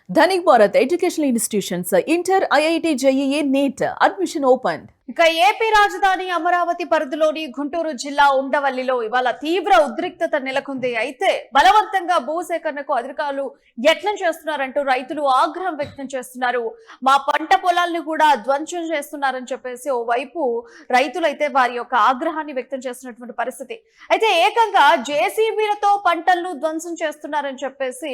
Dhanik Bharat educational institutions inter IIT JEE NEET admission open. ఇక AP రాజధాని అమరావతి పరిధిలోని గుంటూరు జిల్లా ఉండవల్లిలో ఇవాళ తీవ్ర ఉద్రిక్తత నెలకొంది. అయితే బలవంతంగా భూసేకరణకు అధికారులు యత్నం చేస్తున్నారంటూ రైతులు ఆగ్రహం వ్యక్తం చేస్తున్నారు. మా పంట పొలాలను కూడా ధ్వంసం చేస్తున్నారని చెప్పేసి ఓవైపు రైతులైతే వారి యొక్క ఆగ్రహాన్ని వ్యక్తం చేస్తున్నటువంటి పరిస్థితి. అయితే ఏకంగా జేసీబీలతో పంటలను ధ్వంసం చేస్తున్నారని చెప్పేసి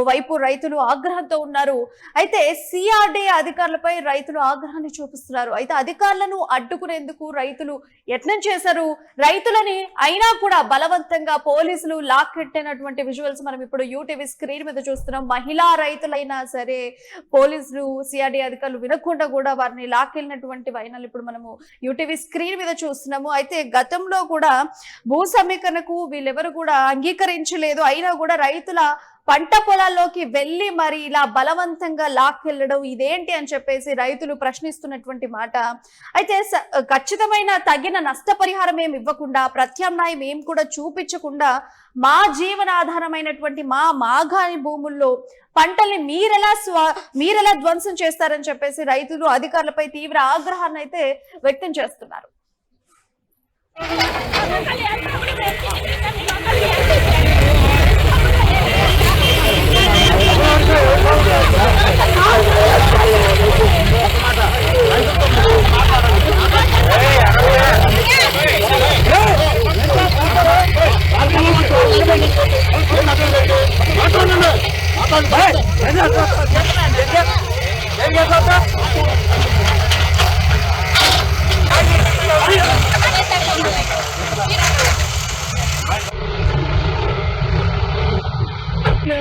ఓవైపు రైతులు ఆగ్రహంతో ఉన్నారు. అయితే సిఆర్డీ అధికారులపై రైతులు ఆగ్రహాన్ని చూపిస్తున్నారు. అయితే అధికారులను అడ్డుకునేందుకు రైతులు యత్నం చేశారు. రైతులని అయినా కూడా బలవంతంగా పోలీసులు లాక్కెట్టినటువంటి విజువల్స్ మనం ఇప్పుడు యూటీవీ స్క్రీన్ మీద చూస్తున్నాం. మహిళా రైతులైనా సరే పోలీసులు సిఆర్డీ అధికారులు వినకుండా కూడా వారిని లాక్కెళ్ళినటువంటి వైనాలు ఇప్పుడు మనము యూటీవీ స్క్రీన్ మీద చూస్తున్నాము. అయితే గతంలో కూడా భూ సమీకరణకు వీళ్ళెవరు కూడా అంగీకరించలేదు. అయినా కూడా రైతుల పంట పొలాల్లోకి వెళ్ళి మరి ఇలా బలవంతంగా లాక్కెళ్ళడం ఇదేంటి అని చెప్పేసి రైతులు ప్రశ్నిస్తున్నటువంటి మాట. అయితే ఖచ్చితమైన తగిన నష్టపరిహారం ఏమి ఇవ్వకుండా, ప్రత్యామ్నాయం ఏం కూడా చూపించకుండా మా జీవనాధారమైనటువంటి మా మాగాని భూముల్లో పంటల్ని మీరెలా ధ్వంసం చేస్తారని చెప్పేసి రైతులు అధికారులపై తీవ్ర ఆగ్రహాన్ని అయితే వ్యక్తం చేస్తున్నారు.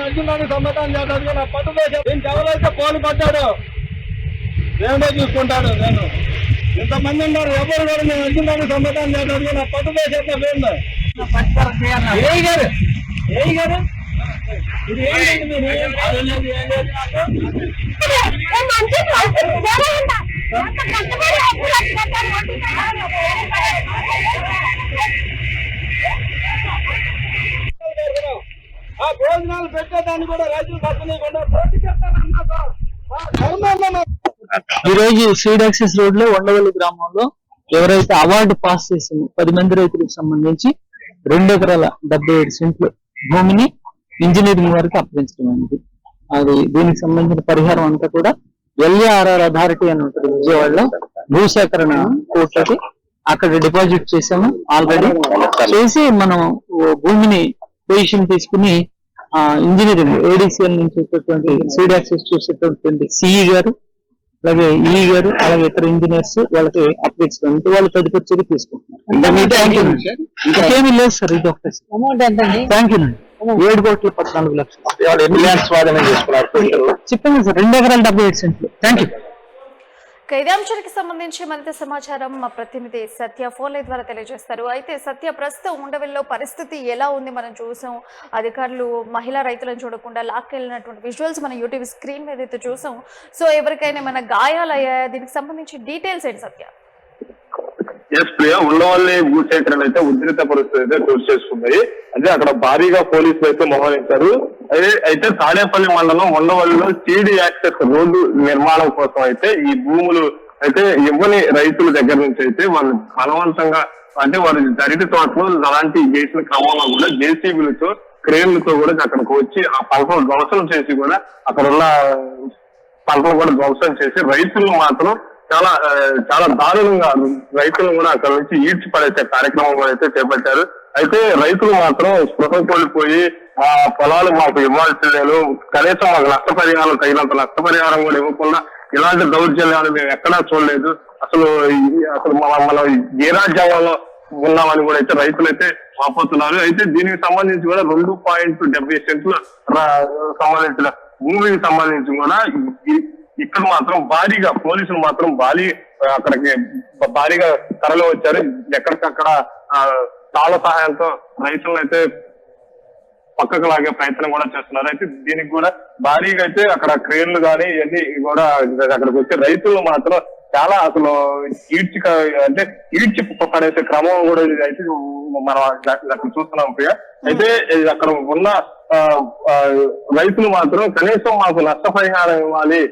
అర్జునాన్ని సమ్మతం చేస్తాడు. నా పట్టుదల దీనికి ఎవరైతే పోలు పడ్డాడో దేవుడే చూసుకుంటాడు. నేను ఇంతమంది ఉన్నారు, ఎవరు కూడా నేను అర్జునాన్ని సమ్మతం చేస్తాడు. నా పట్టుదల చేస్తా దేవుడు ఏ గారు ఇది ఏంటండి మీరు ఆ భోజనాలు పెట్టేదాన్ని కూడా రైతులు తప్పనివ్వకుండా ఈ రోజు సీడ్ యాక్సెస్ రోడ్ లో ఉండవల్లి గ్రామంలో ఎవరైతే అవార్డు పాస్ చేసింది 10 మంది రైతులకు సంబంధించి 2 ఎకరాల 77 సెంట్లు భూమిని ఇంజనీరింగ్ వారికి అప్పగించడం అనేది. అది దీనికి సంబంధించిన పరిహారం అంతా కూడా ఎల్ఏఆర్ఆర్ అథారిటీ అని ఉంటుంది విజయవాడలో, భూసేకరణ కోర్టు అక్కడ డిపాజిట్ చేసాము ఆల్రెడీ. చేసి మనం భూమిని పొజిషన్ తీసుకుని ఇంజనీరింగ్ ఏడీసీఎల్ నుంచి వచ్చేటువంటి సీడ్ యాక్సెస్ చూసేటటువంటి సిఈ గారు, అలాగే ఈ గారు, అలాగే ఇతర ఇంజనీర్స్ వాళ్ళకి అప్డేట్స్ వాళ్ళు తదుపరి చర్య తీసుకుంటున్నారు. ఇంకేమీ లేదు సార్, ఇది ఒకటే. థ్యాంక్ యూ అండి. 7,14,00,000 ఎన్ని ల్యాండ్స్ స్వాధీనం చేసుకున్నారు చెప్పండి సార్. 2 ఎకరాల 77 సెంట్లు. Thank you. ఇదే అంశానికి సంబంధించి మరింత సమాచారం మా ప్రతినిధి సత్య ఫోన్ లైన్ ద్వారా తెలియజేస్తారు. అయితే సత్య, ప్రస్తుతం ఉండవల్లిలో పరిస్థితి ఎలా ఉంది? మనం చూసాం అధికారులు మహిళా రైతులను చూడకుండా లాక్కెళ్ళినటువంటి విజువల్స్ మనం యూటీవీ స్క్రీన్ మీద అయితే చూసాం. సో ఎవరికైనా మన గాయాలు అయ్యాయా? దీనికి సంబంధించి డీటెయిల్స్ ఏంటి సత్య? ఉండవల్లి భూసేకరణ అయితే ఉద్రిక్త పరిస్థితి అయితే చోటు చేసుకున్నాయి. అదే అక్కడ భారీగా పోలీసులు అయితే మోహరించారు. అయితే తాడేపల్లి మండలం ఉండవల్లిలో సీడీ యాక్సెస్ రోడ్డు నిర్మాణం కోసం అయితే ఈ భూములు అయితే ఇవ్వని రైతుల దగ్గర నుంచి అయితే వాళ్ళు బలవంతంగా అంటే వారి అరటి తోటలో అలాంటి చేసిన క్రమంలో కూడా జేసీబీలతో క్రేన్లతో కూడా అక్కడికి వచ్చి ఆ పంటలు ధ్వంసం చేసి కూడా అక్కడ ఉన్న పంటలు కూడా ధ్వంసం చేసి రైతులు మాత్రం చాలా దారుణంగా రైతులు కూడా అక్కడ నుంచి ఈడ్చి పడేసే కార్యక్రమం కూడా అయితే చేపట్టారు. అయితే రైతులు మాత్రం స్పృహ కోల్పోయి ఆ పొలాలు మాకు ఇవ్వాల్సి లేదు, కనీసం మాకు నష్టపరిహారం తగినంత నష్టపరిహారం కూడా ఇవ్వకుండా ఇలాంటి దౌర్జన్యాలు మేము ఎక్కడా చూడలేదు, అసలు మనం ఏ రాజ్యాంగంలో ఉన్నామని కూడా అయితే రైతులు అయితే వాపోతున్నారు. అయితే దీనికి సంబంధించి కూడా 2.70 సెంట్లు సంబంధించిన భూమికి సంబంధించి కూడా ఇక్కడ మాత్రం భారీగా పోలీసులు మాత్రం అక్కడికి భారీగా తరలి వచ్చారు. ఎక్కడికక్కడ తాళ సహాయంతో రైతులను అయితే పక్కకు లాగే ప్రయత్నం కూడా చేస్తున్నారు. అయితే దీనికి కూడా భారీగా అయితే అక్కడ క్రేన్లు కానీ ఇవన్నీ కూడా అక్కడికి వచ్చి రైతులు మాత్రం చాలా అసలు ఈడ్చి పడేసే క్రమం కూడా అయితే మనం అక్కడ చూస్తున్నాం ప్రియ. అయితే అక్కడ ఉన్న రైతులు మాత్రం కనీసం మాకు నష్టపరిహారం ఇవ్వాలి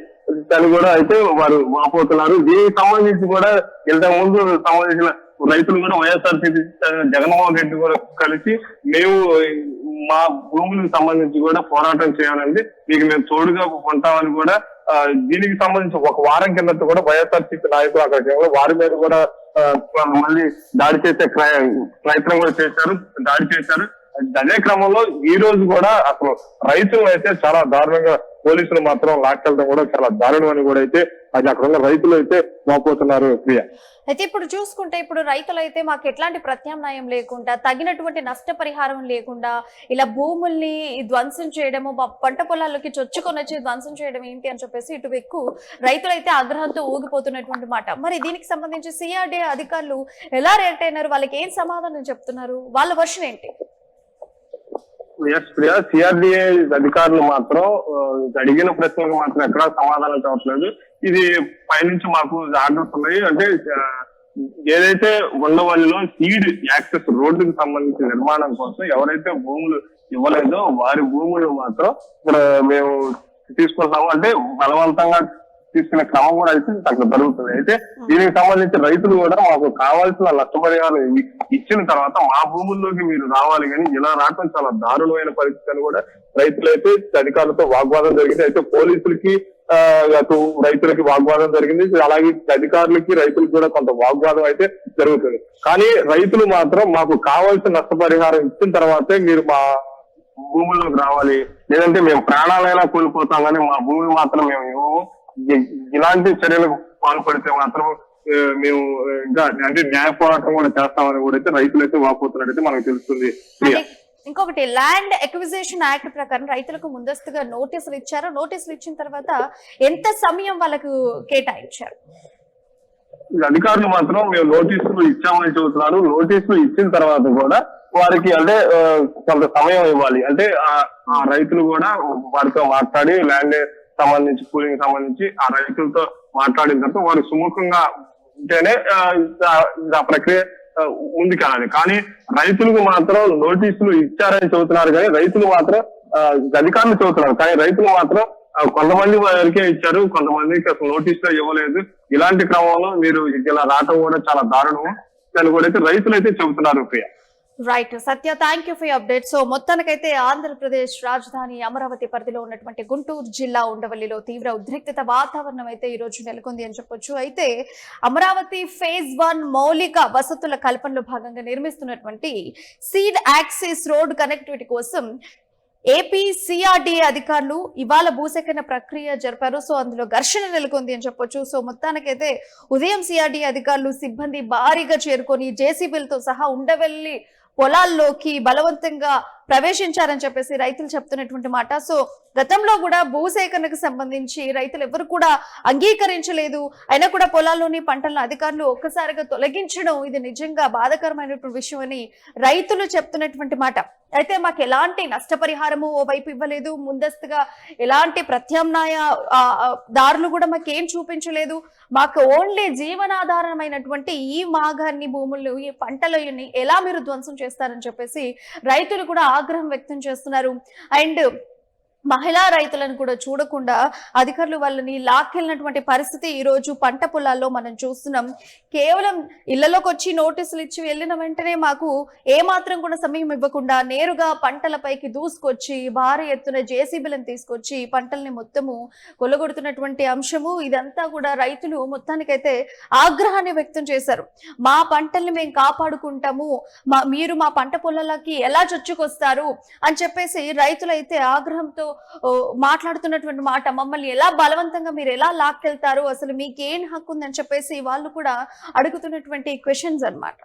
అని కూడా అయితే వారు వాపోతున్నారు. దీనికి సంబంధించి కూడా ఇంతకు ముందు సంబంధించిన రైతులు కూడా వైఎస్ఆర్సీపీ జగన్మోహన్ రెడ్డి కూడా కలిసి మేము మా భూములకు సంబంధించి కూడా పోరాటం చేయాలండి, మీకు మేము తోడుగా ఉంటామని కూడా దీనికి సంబంధించి ఒక వారం కిందట కూడా వైఎస్ఆర్సీపీ నాయకులు అక్కడికి వారి మీద కూడా మళ్ళీ దాడి చేసే ప్రయత్నం కూడా చేశారు, దాడి చేశారు. అదే క్రమంలో ఈ రోజు కూడా అసలు రైతులు అయితే చాలా దారుణంగా పోలీసులు మాత్రం లాక్కెళ్ళడం కూడా చాలా దారుణం అని కూడా అయితే అది అక్కడ ఉన్న రైతులు అయితే మోపోతున్నారు ప్రియ. అయితే ఇప్పుడు చూసుకుంటే ఇప్పుడు రైతులు అయితే మాకు ఎట్లాంటి ప్రత్యామ్నాయం లేకుండా తగినటువంటి నష్టపరిహారం లేకుండా ఇలా భూముల్ని ధ్వంసం చేయడము పంట పొలాల్లోకి చొచ్చుకొని వచ్చి ధ్వంసం చేయడం ఏంటి అని చెప్పేసి ఇటు ఎక్కువ రైతులు అయితే ఆగ్రహంతో ఊగిపోతున్నటువంటి మాట. మరి దీనికి సంబంధించి సిఆర్డీఏ అధికారులు ఎలా రియాక్ట్ అయినారు, వాళ్ళకి ఏం సమాధానం చెప్తున్నారు, వాళ్ళ వర్షన్ ఏంటి? ఎస్ ప్రియ, సిఆర్డీఏ అధికారులు మాత్రం అడిగిన ప్రశ్నలకు మాత్రం ఎక్కడా సమాధానం చెప్పట్లేదు. ఇది పైనుంచి మాకు ఆర్డర్స్ ఉన్నాయి. అంటే ఏదైతే ఉండవల్లిలో సీడ్ యాక్సెస్ రోడ్డుకి సంబంధించిన నిర్మాణం కోసం ఎవరైతే భూములు ఇవ్వలేదో వారి భూములు మాత్రం ఇక్కడ మేము తీసుకుంటాము, అంటే బలవంతంగా తీసుకునే క్రమం కూడా అయితే అక్కడ జరుగుతుంది. అయితే దీనికి సంబంధించి రైతులు కూడా మాకు కావాల్సిన నష్టపరిహారం ఇచ్చిన తర్వాత మా భూముల్లోకి మీరు రావాలి, కానీ ఇలా రావడం చాలా దారుణమైన పరిస్థితి అని కూడా రైతులైతే అధికారులతో వాగ్వాదం జరిగింది. అయితే పోలీసులకి అటు రైతులకి వాగ్వాదం జరిగింది, అలాగే అధికారులకి రైతులకి కూడా కొంత వాగ్వాదం అయితే జరుగుతుంది. కానీ రైతులు మాత్రం మాకు కావాల్సిన నష్టపరిహారం ఇచ్చిన తర్వాతే మీరు మా భూముల్లోకి రావాలి, లేదంటే మేము ప్రాణాలైనా కోల్పోతాం కానీ మా భూములు మాత్రం మేము ఇవ్వము, ఇలాంటి చర్యలకు పాల్పడితే మాత్రం మేము ఇంకా అంటే న్యాయ పోరాటం కూడా చేస్తామని కూడా అయితే రైతులు అయితే వాపోతున్నట్టయితే మనకు తెలుస్తుంది. ఇంకొకటి, ల్యాండ్ ఎక్విజిషన్ యాక్ట్ ప్రకారం రైతులకు ముందస్తుగా నోటీసులు ఇచ్చారు. నోటీసులు ఇచ్చిన తర్వాత ఎంత సమయం వాళ్ళకు కేటాయించారు? అధికారులు మాత్రం మేము నోటీసులు ఇచ్చామని చెబుతున్నారు. నోటీసులు ఇచ్చిన తర్వాత కూడా వారికి అంటే కొంత సమయం ఇవ్వాలి, అంటే ఆ రైతులు కూడా వారితో మాట్లాడి ల్యాండ్ సంబంధించి కూలింగ్ సంబంధించి ఆ రైతులతో మాట్లాడిన తర్వాత వారు సుముఖంగా ఉంటేనే ఆ ప్రక్రియ ముందుకెళ్ళాలి. కానీ రైతులకు మాత్రం నోటీసులు ఇచ్చారని చెబుతున్నారు, కానీ రైతులు మాత్రం అధికారులు చెబుతున్నారు, కానీ రైతులు మాత్రం కొంతమంది వరకే ఇచ్చారు, కొంతమందికి అసలు నోటీసులు ఇవ్వలేదు. ఇలాంటి క్రమంలో మీరు ఇలా రావటం కూడా చాలా దారుణం అని కూడా అయితే రైతులు అయితే చెబుతున్నారు Priya. Right Satya, thank you for your update. So మొత్తానికైతే ఆంధ్రప్రదేశ్ రాజధాని అమరావతి పరిధిలో ఉన్నటువంటి గుంటూరు జిల్లా ఉండవల్లిలో తీవ్ర ఉద్రిక్తత వాతావరణం అయితే ఈ రోజు నెలకొంది అని చెప్పొచ్చు. అయితే అమరావతి ఫేజ్ 1 మౌలిక వసతుల కల్పనలో భాగంగా నిర్మిస్తున్నటువంటి సీడ్ యాక్సెస్ రోడ్ కనెక్టివిటీ కోసం ఏపీ సిఆర్డీఏ అధికారులు ఇవాళ భూసేకరణ ప్రక్రియ జరిపారు. సో అందులో ఘర్షణ నెలకొంది అని చెప్పొచ్చు. సో మొత్తానికైతే ఉదయం సిఆర్డీఏ అధికారులు సిబ్బంది భారీగా చేరుకొని జేసీబీలతో సహా ఉండవల్లి పొలాల్లోకి బలవంతంగా ప్రవేశించారని చెప్పేసి రైతులు చెప్తున్నటువంటి మాట. సో గతంలో కూడా భూసేకరణకు సంబంధించి రైతులు ఎవరు కూడా అంగీకరించలేదు, అయినా కూడా పొలాల్లోని పంటలను అధికారులు ఒక్కసారిగా తొలగించడం ఇది నిజంగా బాధాకరమైనటువంటి విషయం అని రైతులు చెప్తున్నటువంటి మాట. అయితే మాకు ఎలాంటి నష్టపరిహారము ఓవైపు ఇవ్వలేదు, ముందస్తుగా ఎలాంటి ప్రత్యామ్నాయ దారులు కూడా మాకు ఏం చూపించలేదు, మాకు ఓన్లీ జీవనాధారమైనటువంటి ఈ మాగాన్ని భూములు ఈ పంటలని ఎలా మీరు ధ్వంసం చేస్తారని చెప్పేసి రైతులు కూడా ఆగ్రహం వ్యక్తం చేస్తున్నారు. అండ్ మహిళా రైతులను కూడా చూడకుండా అధికారులు వాళ్ళని లాక్కెళ్ళినటువంటి పరిస్థితి ఈ రోజు పంట పొలాల్లో మనం చూస్తున్నాం. కేవలం ఇళ్లలోకి వచ్చి నోటీసులు ఇచ్చి వెళ్ళిన వెంటనే మాకు ఏమాత్రం కూడా సమయం ఇవ్వకుండా నేరుగా పంటలపైకి దూసుకొచ్చి భారీ ఎత్తున జేసీబీలను తీసుకొచ్చి పంటల్ని మొత్తము కొల్లగొడుతున్నటువంటి అంశము. ఇదంతా కూడా రైతులు మొత్తానికైతే ఆగ్రహాన్ని వ్యక్తం చేశారు. మా పంటల్ని మేము కాపాడుకుంటాము, మీరు మా పంట పొలాలకి ఎలా చొచ్చుకొస్తారు అని చెప్పేసి రైతులు అయితే ఆగ్రహంతో మాట్లాడుతున్నటువంటి మాట. మమ్మల్ని ఎలా బలవంతంగా మీరు ఎలా లాక్కెళ్తారు, అసలు మీకేం హక్కు ఉందని చెప్పేసి వాళ్ళు కూడా అడుగుతున్నటువంటి క్వశ్చన్స్ అన్నమాట.